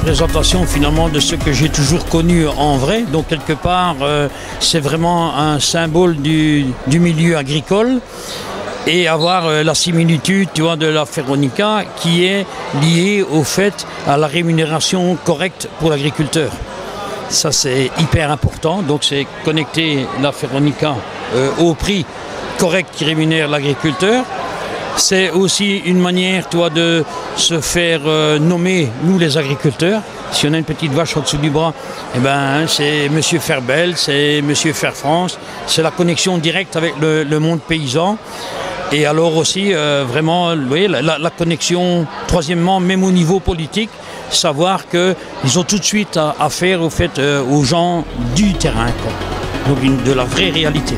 représentation finalement de ce que j'ai toujours connu en vrai. Donc quelque part, c'est vraiment un symbole du milieu agricole. Et avoir la similitude, tu vois, de la Veronica qui est liée au fait à la rémunération correcte pour l'agriculteur. Ça, c'est hyper important. Donc, c'est connecter la Veronica au prix correct qui rémunère l'agriculteur. C'est aussi une manière, toi, de se faire nommer, nous, les agriculteurs. Si on a une petite vache au-dessous du bras, eh ben, c'est Monsieur Ferbel, c'est Monsieur Ferfrance. C'est la connexion directe avec le monde paysan. Et alors aussi, vraiment, oui, la connexion, troisièmement, même au niveau politique, savoir qu'ils ont tout de suite à faire au fait, aux gens du terrain, quoi. Donc de la vraie réalité.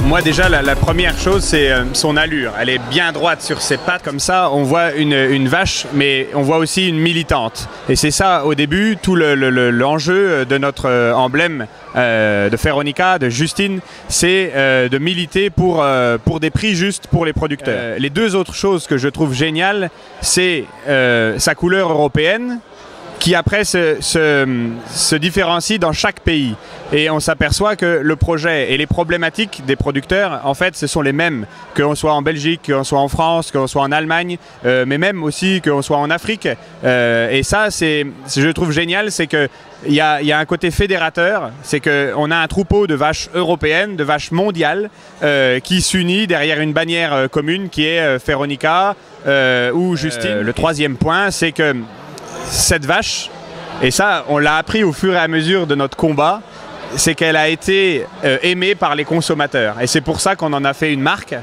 Moi déjà, la première chose, c'est son allure. Elle est bien droite sur ses pattes. Comme ça, on voit une vache, mais on voit aussi une militante. Et c'est ça, au début, tout l'enjeu de notre emblème de Veronica, de Justine, c'est de militer pour des prix justes pour les producteurs. Les deux autres choses que je trouve géniales, c'est sa couleur européenne, qui après se différencie dans chaque pays. Et on s'aperçoit que le projet et les problématiques des producteurs, en fait, ce sont les mêmes, qu'on soit en Belgique, qu'on soit en France, qu'on soit en Allemagne, mais même aussi qu'on soit en Afrique. Et ça, je trouve génial, c'est qu'il y a un côté fédérateur, c'est qu'on a un troupeau de vaches européennes, de vaches mondiales, qui s'unit derrière une bannière commune qui est Veronica ou Justine. Le troisième point, c'est que cette vache, et ça on l'a appris au fur et à mesure de notre combat, c'est qu'elle a été aimée par les consommateurs. Et c'est pour ça qu'on en a fait une marque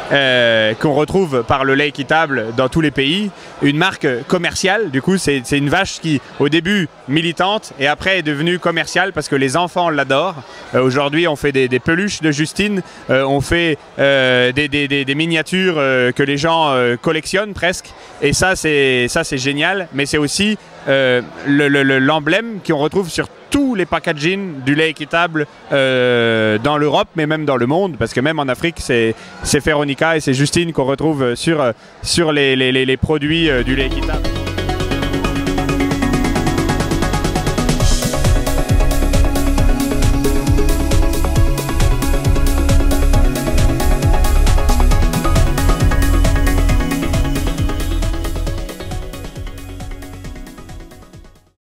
qu'on retrouve par le lait équitable dans tous les pays. Une marque commerciale, du coup c'est une vache qui au début militante et après est devenue commerciale parce que les enfants l'adorent. Aujourd'hui on fait des peluches de Justine, on fait des miniatures que les gens collectionnent presque. Et ça c'est génial, mais c'est aussi l'emblème qu'on retrouve sur tous les packaging du lait équitable dans l'Europe, mais même dans le monde, parce que même en Afrique, c'est Veronica et c'est Justine qu'on retrouve sur les produits du lait équitable.